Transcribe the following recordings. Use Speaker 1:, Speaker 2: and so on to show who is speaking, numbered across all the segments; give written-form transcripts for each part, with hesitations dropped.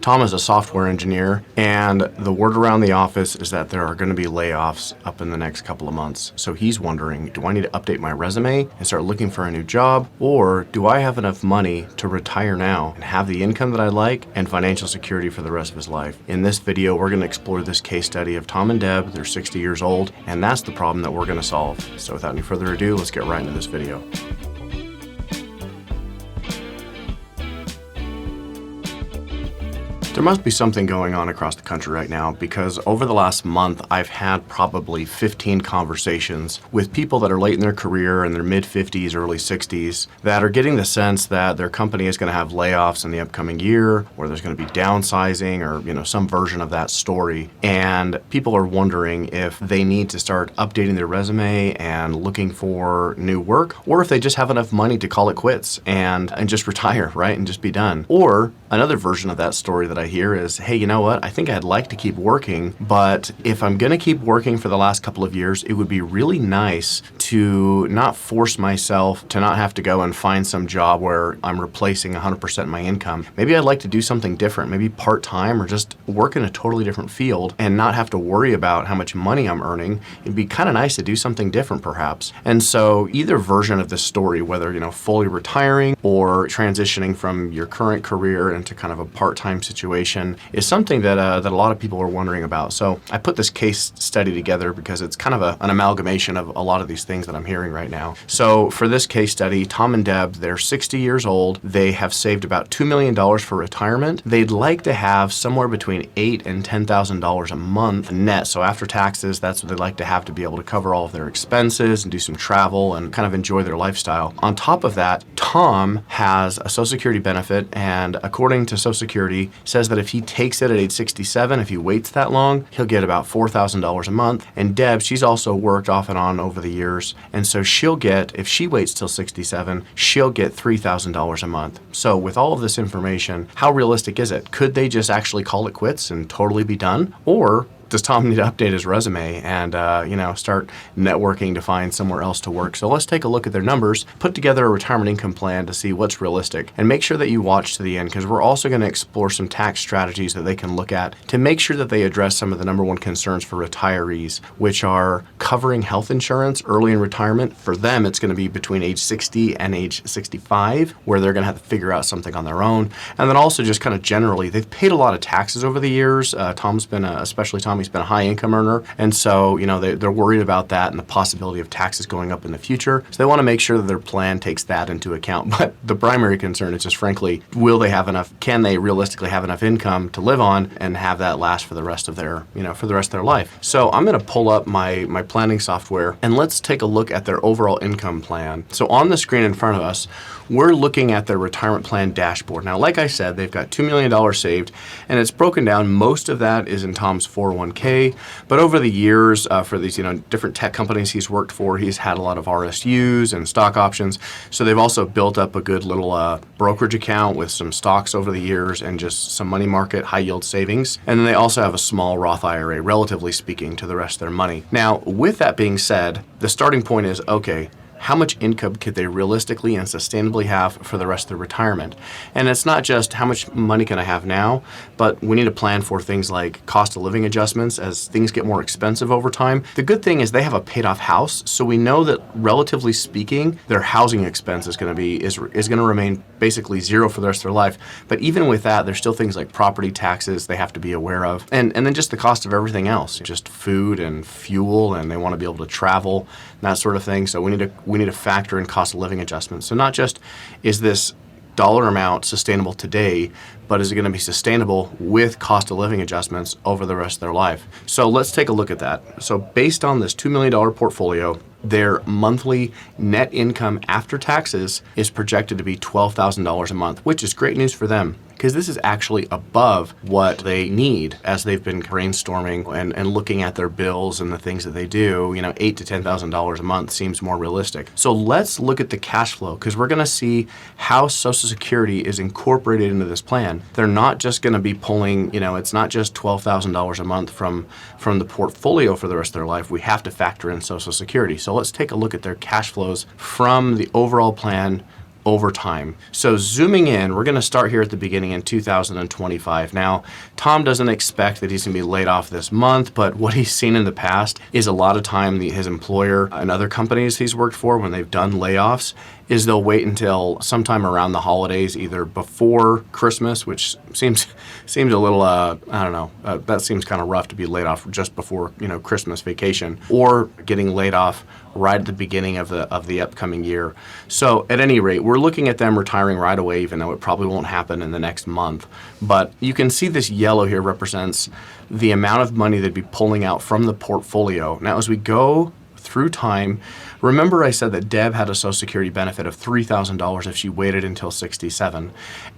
Speaker 1: Tom is a software engineer, and the word around the office is that there are going to be layoffs up in the next couple of months. So he's wondering, do I need to update my resume and start looking for a new job, or do I have enough money to retire now and have the income that I like and financial security for the rest of his life? In this video, we're going to explore this case study of Tom and Deb. They're 60 years old, and that's the problem that we're going to solve. So without any further ado, let's get right into this video. There must be something going on across the country right now, because over the last month, I've had probably 15 conversations with people that are late in their career, in their mid-50s, early 60s, that are getting the sense that their company is going to have layoffs in the upcoming year, or there's going to be downsizing, or some version of that story. And people are wondering if they need to start updating their resume and looking for new work, or if they just have enough money to call it quits and just retire, right, and just be done. Or another version of that story that I hear is, hey, you know what? I think I'd like to keep working, but if I'm going to keep working for the last couple of years, it would be really nice to not force myself to not have to go and find some job where I'm replacing 100% of my income. Maybe I'd like to do something different, maybe part-time, or just work in a totally different field and not have to worry about how much money I'm earning. It'd be kind of nice to do something different, perhaps. And so either version of this story, whether, fully retiring or transitioning from your current career into kind of a part-time situation, is something that a lot of people are wondering about. So I put this case study together because it's kind of an amalgamation of a lot of these things that I'm hearing right now. So for this case study, Tom and Deb, they're 60 years old. They have saved about $2 million for retirement. They'd like to have somewhere between $8,000 and $10,000 a month net. So after taxes, that's what they'd like to have to be able to cover all of their expenses and do some travel and kind of enjoy their lifestyle. On top of that, Tom has a Social Security benefit, and according to Social Security, says that if he takes it at age 67, if he waits that long, he'll get about $4,000 a month. And Deb, she's also worked off and on over the years, and so she'll get, if she waits till 67, she'll get $3,000 a month. So with all of this information, how realistic is it? Could they just actually call it quits and totally be done? Or does Tom need to update his resume and start networking to find somewhere else to work? So let's take a look at their numbers, put together a retirement income plan to see what's realistic, and make sure that you watch to the end, because we're also going to explore some tax strategies that they can look at to make sure that they address some of the number one concerns for retirees, which are covering health insurance early in retirement. For them, it's going to be between age 60 and age 65, where they're going to have to figure out something on their own. And then also just kind of generally, they've paid a lot of taxes over the years. Tom's been, especially Tom, he's been a high income earner. And so, they're worried about that and the possibility of taxes going up in the future. So they want to make sure that their plan takes that into account. But the primary concern is just, frankly, will they have enough, can they realistically have enough income to live on and have that last for the rest of their, for the rest of their life? So I'm going to pull up my planning software, and let's take a look at their overall income plan. So on the screen in front of us, we're looking at their retirement plan dashboard. Now, like I said, they've got $2 million saved, and it's broken down. Most of that is in Tom's 401k, but over the years, for these, different tech companies he's worked for, he's had a lot of RSUs and stock options. So they've also built up a good little brokerage account with some stocks over the years and just some money market high yield savings. And then they also have a small Roth IRA, relatively speaking, to the rest of their money. Now, with that being said, the starting point is, okay, how much income could they realistically and sustainably have for the rest of their retirement? And it's not just how much money can I have now, but we need to plan for things like cost of living adjustments as things get more expensive over time. The good thing is they have a paid off house, so we know that relatively speaking, their housing expense is going to remain basically zero for the rest of their life. But even with that, there's still things like property taxes they have to be aware of. And then just the cost of everything else, just food and fuel, and they want to be able to travel, and that sort of thing. So we need to factor in cost of living adjustments. So not just is this dollar amount sustainable today, but is it going to be sustainable with cost of living adjustments over the rest of their life? So let's take a look at that. So based on this $2 million portfolio, their monthly net income after taxes is projected to be $12,000 a month, which is great news for them, because this is actually above what they need as they've been brainstorming and looking at their bills and the things that they do. $8,000 to $10,000 a month seems more realistic. So let's look at the cash flow, because we're going to see how Social Security is incorporated into this plan. They're not just going to be pulling, it's not just $12,000 a month from the portfolio for the rest of their life. We have to factor in Social Security. So let's take a look at their cash flows from the overall plan over time. So zooming in, we're going to start here at the beginning in 2025. Now, Tom doesn't expect that he's going to be laid off this month, but what he's seen in the past is a lot of time his employer and other companies he's worked for, when they've done layoffs, is they'll wait until sometime around the holidays, either before Christmas, which seems a little, I don't know, that seems kind of rough to be laid off just before, Christmas vacation, or getting laid off right at the beginning of the upcoming year. So at any rate, we're looking at them retiring right away, even though it probably won't happen in the next month. But you can see this yellow here represents the amount of money they'd be pulling out from the portfolio. Now, as we go through time, remember I said that Deb had a Social Security benefit of $3,000 if she waited until 67,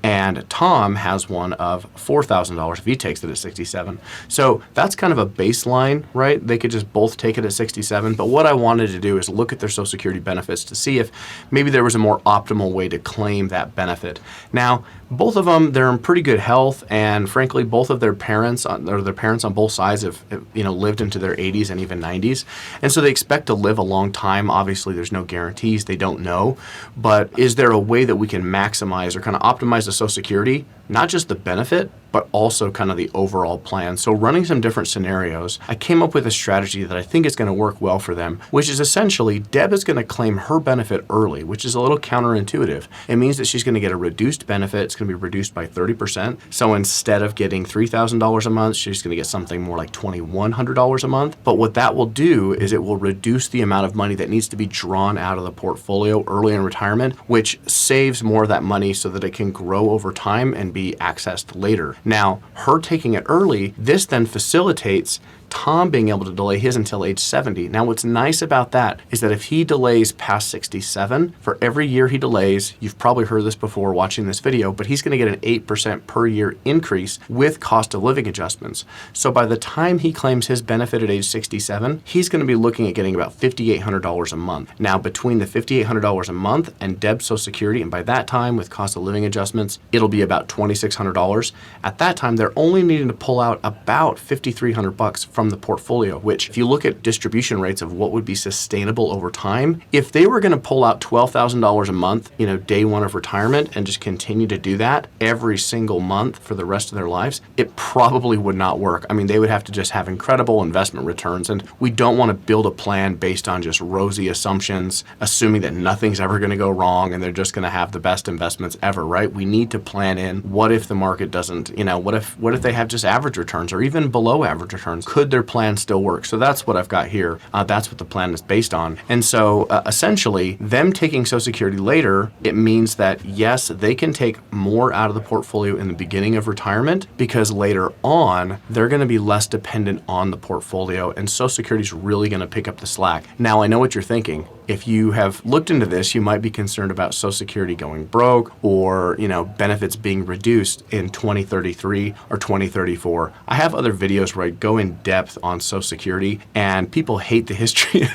Speaker 1: and Tom has one of $4,000 if he takes it at 67. So that's kind of a baseline, right? They could just both take it at 67, but what I wanted to do is look at their Social Security benefits to see if maybe there was a more optimal way to claim that benefit. Now, both of them, they're in pretty good health, and frankly, both of their parents on both sides have lived into their 80s and even 90s, and so they expect to live a long time. Obviously, there's no guarantees. They don't know. But is there a way that we can maximize or kind of optimize the Social Security, not just the benefit, but also kind of the overall plan? So running some different scenarios, I came up with a strategy that I think is going to work well for them, which is essentially Deb is going to claim her benefit early, which is a little counterintuitive. It means that she's going to get a reduced benefit. It's going to be reduced by 30%. So instead of getting $3,000 a month, she's going to get something more like $2,100 a month. But what that will do is it will reduce the amount of money that needs to be drawn out of the portfolio early in retirement, which saves more of that money so that it can grow over time and be accessed later. Now, her taking it early, this then facilitates Tom being able to delay his until age 70. Now, what's nice about that is that if he delays past 67, for every year he delays, you've probably heard this before watching this video, but he's going to get an 8% per year increase with cost of living adjustments. So by the time he claims his benefit at age 67, he's going to be looking at getting about $5,800 a month. Now, between the $5,800 a month and Deb's Social Security, and by that time with cost of living adjustments, it'll be about $2,600. At that time, they're only needing to pull out about $5,300 from the portfolio, which if you look at distribution rates of what would be sustainable over time, if they were going to pull out $12,000 a month, day one of retirement and just continue to do that every single month for the rest of their lives, it probably would not work. I mean, they would have to just have incredible investment returns, and we don't want to build a plan based on just rosy assumptions, assuming that nothing's ever going to go wrong and they're just going to have the best investments ever, right? We need to plan in what if the market doesn't, what if they have just average returns or even below average returns? Could their plan still work? So that's what I've got here. That's what the plan is based on. And so essentially, them taking Social Security later, it means that yes, they can take more out of the portfolio in the beginning of retirement because later on, they're going to be less dependent on the portfolio, and Social Security is really going to pick up the slack. Now, I know what you're thinking. If you have looked into this, you might be concerned about Social Security going broke or, benefits being reduced in 2033 or 2034. I have other videos where I go in depth on Social Security, and people hate the history.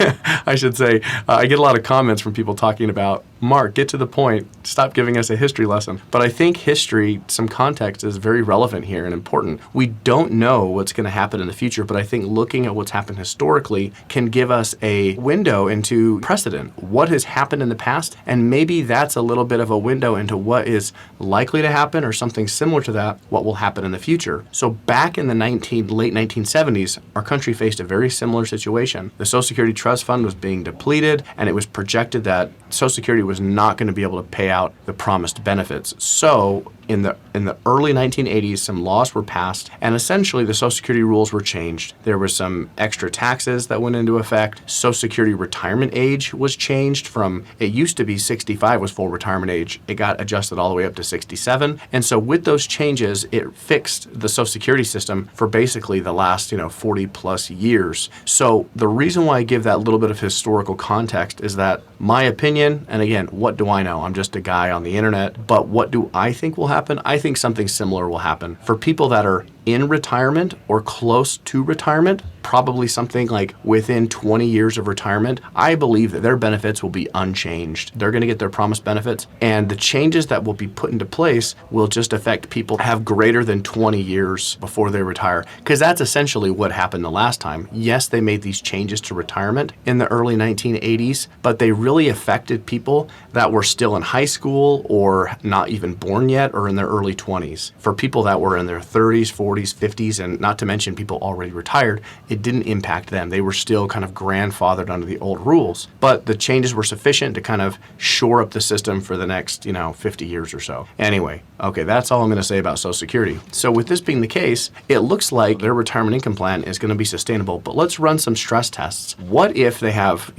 Speaker 1: I should say, I get a lot of comments from people talking about, Mark, get to the point, stop giving us a history lesson. But I think history, some context is very relevant here and important. We don't know what's going to happen in the future, but I think looking at what's happened historically can give us a window into precedent, what has happened in the past, and maybe that's a little bit of a window into what is likely to happen or something similar to that, what will happen in the future. So back in the late 1970s, our country faced a very similar situation. The Social Security Trust Fund was being depleted, and it was projected that Social Security was not going to be able to pay out the promised benefits. So in the early 1980s, some laws were passed, and essentially the Social Security rules were changed. There were some extra taxes that went into effect. Social Security retirement age was changed from, it used to be 65 was full retirement age. It got adjusted all the way up to 67. And so with those changes, it fixed the Social Security system for basically the last, 40 plus years. So the reason why I give that little bit of historical context is that my opinion, and again, what do I know? I'm just a guy on the internet, but what do I think will happen? I think something similar will happen. For people that are in retirement or close to retirement, probably something like within 20 years of retirement, I believe that their benefits will be unchanged. They're going to get their promised benefits, and the changes that will be put into place will just affect people who have greater than 20 years before they retire, because that's essentially what happened the last time. Yes, they made these changes to retirement in the early 1980s, but they really affected people that were still in high school or not even born yet or in their early 20s. For people that were in their 30s, 40s, 50s, and not to mention people already retired, it didn't impact them. They were still kind of grandfathered under the old rules, but the changes were sufficient to kind of shore up the system for the next, 50 years or so. Anyway, okay, that's all I'm going to say about Social Security. So with this being the case, it looks like their retirement income plan is going to be sustainable, but let's run some stress tests. What if they have,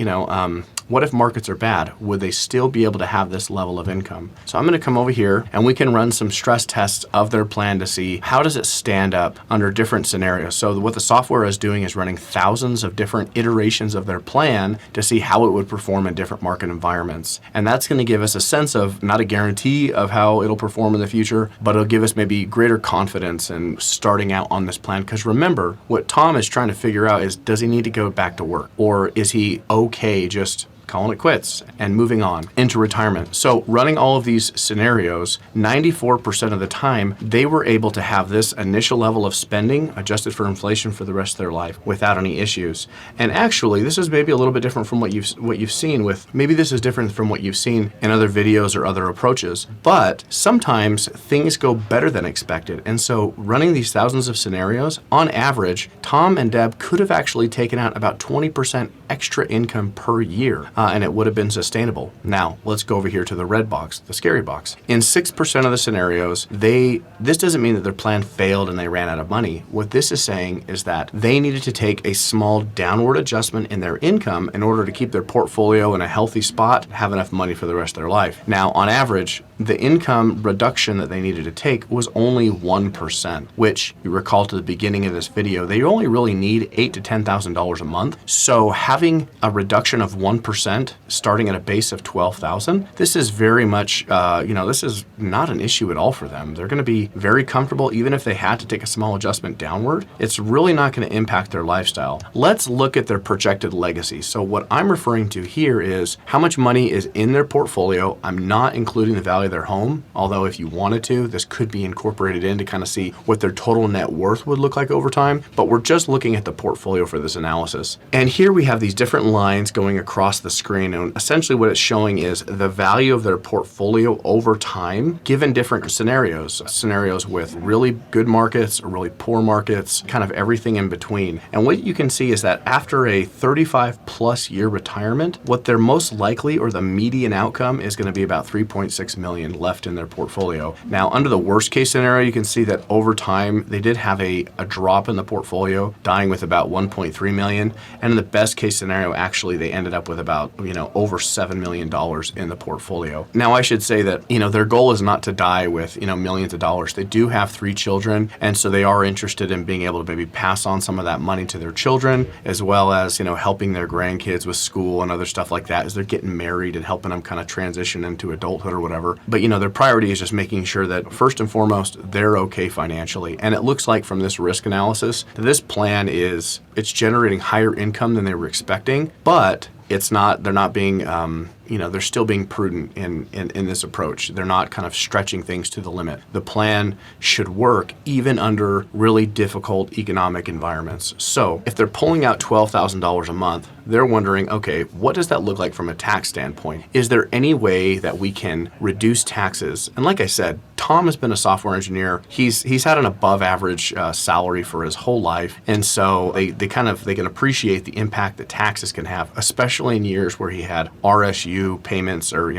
Speaker 1: what if markets are bad? Would they still be able to have this level of income? So I'm going to come over here and we can run some stress tests of their plan to see how does it stand up under different scenarios. So what the software is doing is running thousands of different iterations of their plan to see how it would perform in different market environments. And that's going to give us a sense of, not a guarantee of how it'll perform in the future, but it'll give us maybe greater confidence in starting out on this plan. Because remember, what Tom is trying to figure out is, does he need to go back to work? Or is he okay just calling it quits and moving on into retirement? So running all of these scenarios, 94% of the time, they were able to have this initial level of spending adjusted for inflation for the rest of their life without any issues. And actually, this is maybe a little bit different from what you've seen with, maybe this is different from what you've seen in other videos or other approaches, but sometimes things go better than expected. And so running these thousands of scenarios, on average, Tom and Deb could have actually taken out about 20% extra income per year. And it would have been sustainable. Now, let's go over here to the red box, the scary box. In 6% of the scenarios, this doesn't mean that their plan failed and they ran out of money. What this is saying is that they needed to take a small downward adjustment in their income in order to keep their portfolio in a healthy spot, have enough money for the rest of their life. Now, on average, the income reduction that they needed to take was only 1%, which you recall to the beginning of this video, they only really need $8,000 to $10,000 a month. So having a reduction of 1% starting at a base of $12,000, this is very much, this is not an issue at all for them. They're going to be very comfortable even if they had to take a small adjustment downward. It's really not going to impact their lifestyle. Let's look at their projected legacy. So what I'm referring to here is how much money is in their portfolio. I'm not including the value of their home, although if you wanted to, this could be incorporated in to kind of see what their total net worth would look like over time, but we're just looking at the portfolio for this analysis. And here we have these different lines going across the screen, and essentially what it's showing is the value of their portfolio over time given different scenarios with really good markets or really poor markets, kind of everything in between. And what you can see is that after a 35 plus year retirement, what they're most likely, or the median outcome, is going to be about 3.6 million left in their portfolio. Now, under the worst case scenario, you can see that over time they did have a drop in the portfolio, dying with about 1.3 million. And in the best case scenario, actually they ended up with about over $7 million in the portfolio. Now, I should say that, their goal is not to die with, millions of dollars. They do have 3 children, and so they are interested in being able to maybe pass on some of that money to their children, as well as, helping their grandkids with school and other stuff like that as they're getting married and helping them kind of transition into adulthood or whatever. But, their priority is just making sure that first and foremost, they're okay financially. And it looks like from this risk analysis that this plan it's generating higher income than they were expecting, but they're not being, they're still being prudent in this approach. They're not kind of stretching things to the limit. The plan should work even under really difficult economic environments. So if they're pulling out $12,000 a month, they're wondering, okay, what does that look like from a tax standpoint? Is there any way that we can reduce taxes? And like I said, Tom has been a software engineer. He's had an above average salary for his whole life. And so they can appreciate the impact that taxes can have, especially in years where he had RSU payments or,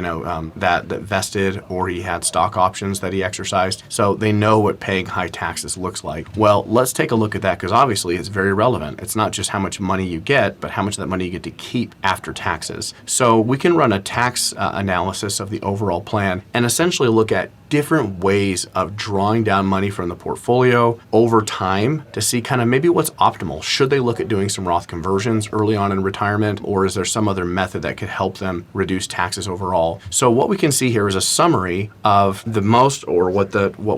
Speaker 1: that vested, or he had stock options that he exercised. So they know what paying high taxes looks like. Well, let's take a look at that, because obviously it's very relevant. It's not just how much money you get, but how much of that money you get to keep after taxes. So we can run a tax analysis of the overall plan and essentially look at, different ways of drawing down money from the portfolio over time to see kind of maybe what's optimal. Should they look at doing some Roth conversions early on in retirement, or is there some other method that could help them reduce taxes overall? So what we can see here is a summary of the most, or what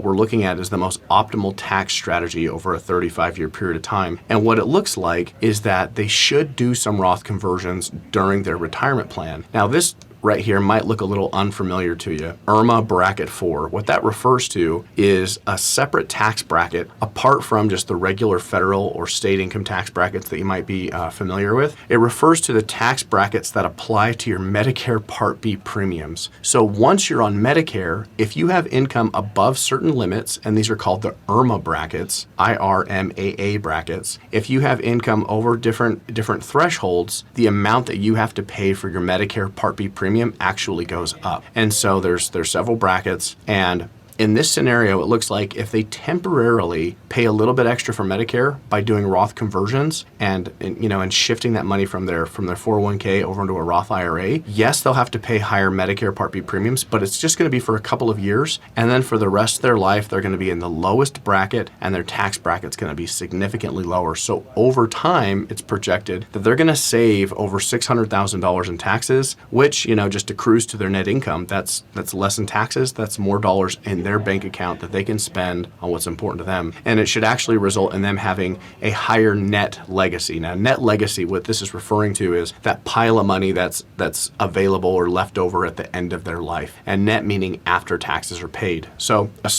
Speaker 1: we're looking at is the most optimal tax strategy over a 35-year period of time. And what it looks like is that they should do some Roth conversions during their retirement plan. Now this right here might look a little unfamiliar to you. IRMAA bracket 4. What that refers to is a separate tax bracket apart from just the regular federal or state income tax brackets that you might be familiar with. It refers to the tax brackets that apply to your Medicare Part B premiums. So once you're on Medicare, if you have income above certain limits, and these are called the IRMAA brackets, IRMAA brackets, if you have income over different thresholds, the amount that you have to pay for your Medicare Part B premium actually goes up. And so there's several brackets, and in this scenario, it looks like if they temporarily pay a little bit extra for Medicare by doing Roth conversions and shifting that money from their 401k over into a Roth IRA, yes, they'll have to pay higher Medicare Part B premiums, but it's just going to be for a couple of years. And then for the rest of their life, they're going to be in the lowest bracket, and their tax bracket's going to be significantly lower. So over time, it's projected that they're going to save over $600,000 in taxes, which, just to cruise to their net income, that's less in taxes. That's more dollars in their bank account that they can spend on what's important to them. And it should actually result in them having a higher net legacy. Now, net legacy, what this is referring to is that pile of money that's available or left over at the end of their life. And net meaning after taxes are paid. So a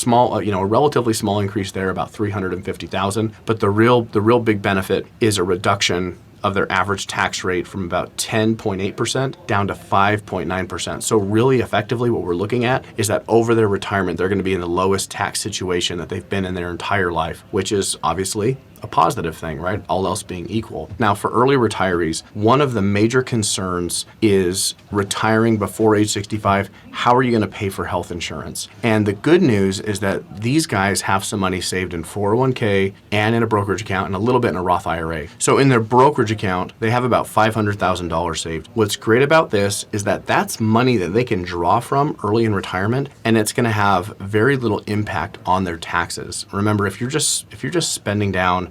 Speaker 1: relatively small increase there, about $350,000. But the real big benefit is a reduction of their average tax rate from about 10.8% down to 5.9%. So really effectively what we're looking at is that over their retirement, they're going to be in the lowest tax situation that they've been in their entire life, which is obviously a positive thing, right? All else being equal. Now, for early retirees, one of the major concerns is retiring before age 65. How are you going to pay for health insurance? And the good news is that these guys have some money saved in 401k and in a brokerage account and a little bit in a Roth IRA. So in their brokerage account, they have about $500,000 saved. What's great about this is that that's money that they can draw from early in retirement, and it's going to have very little impact on their taxes. Remember, if you're just spending down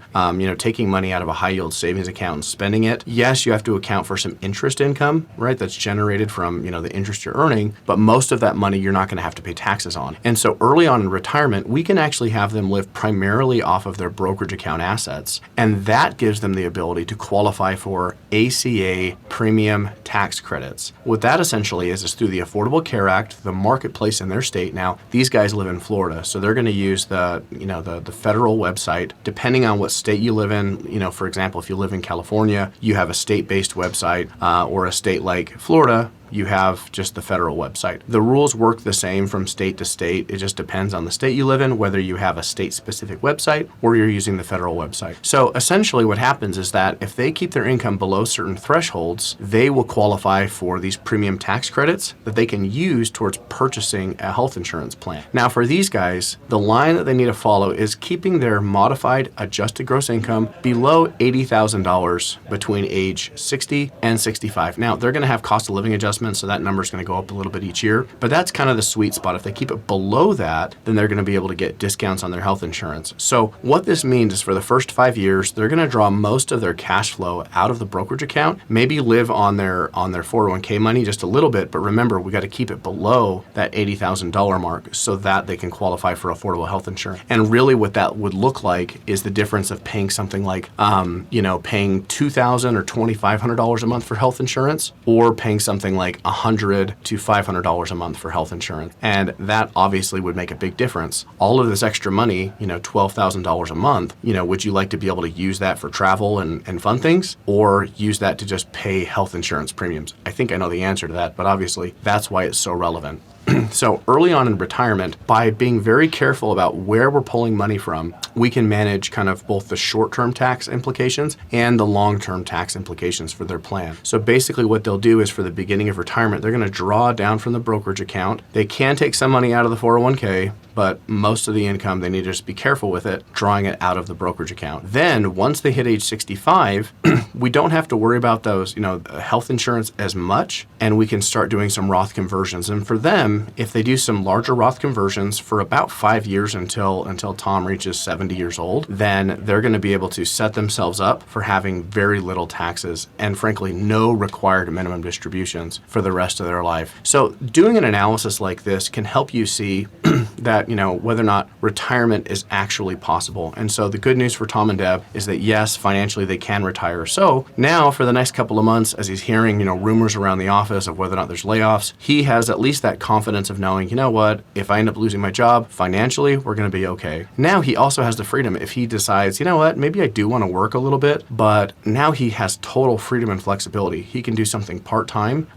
Speaker 1: taking money out of a high yield savings account and spending it, yes, you have to account for some interest income, right? That's generated from, the interest you're earning, but most of that money you're not going to have to pay taxes on. And so early on in retirement, we can actually have them live primarily off of their brokerage account assets. And that gives them the ability to qualify for ACA premium tax credits. What that essentially is through the Affordable Care Act, the marketplace in their state. Now, these guys live in Florida, so they're going to use the federal website, depending on what state you live in. For example, if you live in California, you have a state-based website, or a state like Florida, you have just the federal website. The rules work the same from state to state. It just depends on the state you live in, whether you have a state-specific website or you're using the federal website. So essentially what happens is that if they keep their income below certain thresholds, they will qualify for these premium tax credits that they can use towards purchasing a health insurance plan. Now for these guys, the line that they need to follow is keeping their modified adjusted gross income below $80,000 between age 60 and 65. Now they're going to have cost of living adjustments, so that number is going to go up a little bit each year, but that's kind of the sweet spot. If they keep it below that, then they're going to be able to get discounts on their health insurance. So what this means is for the first 5 years, they're going to draw most of their cash flow out of the brokerage account, maybe live on their 401k money just a little bit, but remember, we got to keep it below that $80,000 mark so that they can qualify for affordable health insurance. And really what that would look like is the difference of paying something like, paying $2,000 or $2,500 a month for health insurance, or paying something like $100 to $500 a month for health insurance. And that obviously would make a big difference. All of this extra money, $12,000 a month, would you like to be able to use that for travel and fun things, or use that to just pay health insurance premiums? I think I know the answer to that, but obviously that's why it's so relevant. So early on in retirement, by being very careful about where we're pulling money from, we can manage kind of both the short-term tax implications and the long-term tax implications for their plan. So basically what they'll do is for the beginning of retirement, they're going to draw down from the brokerage account. They can take some money out of the 401k, but most of the income, they need to just be careful with it, drawing it out of the brokerage account. Then once they hit age 65, we don't have to worry about those, health insurance as much, and we can start doing some Roth conversions. And for them, if they do some larger Roth conversions for about 5 years until Tom reaches 70 years old, then they're going to be able to set themselves up for having very little taxes and frankly, no required minimum distributions for the rest of their life. So doing an analysis like this can help you see that, whether or not retirement is actually possible. And so the good news for Tom and Deb is that yes, financially they can retire. So now for the next couple of months, as he's hearing, rumors around the office of whether or not there's layoffs, he has at least that confidence of knowing, what, if I end up losing my job, financially, we're going to be okay. Now he also has the freedom if he decides, what, maybe I do want to work a little bit, but now he has total freedom and flexibility. He can do something part-time,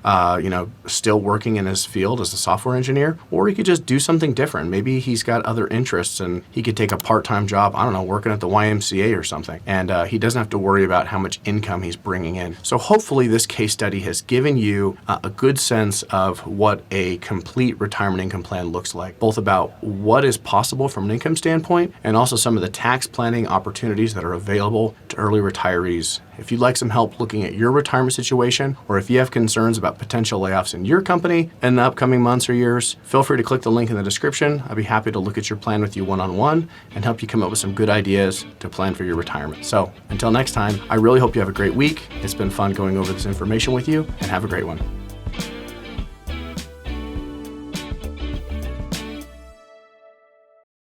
Speaker 1: still working in his field as a software engineer, or he could just do something different. Maybe he's got other interests and he could take a part-time job, working at the YMCA or something. And he doesn't have to worry about how much income he's bringing in. So hopefully this case study has given you a good sense of what a complete retirement income plan looks like, both about what is possible from an income standpoint and also some of the tax planning opportunities that are available to early retirees. If you'd like some help looking at your retirement situation, or if you have concerns about potential layoffs in your company in the upcoming months or years, feel free to click the link in the description. I'd be happy to look at your plan with you one-on-one and help you come up with some good ideas to plan for your retirement. So until next time, I really hope you have a great week. It's been fun going over this information with you, and have a great one.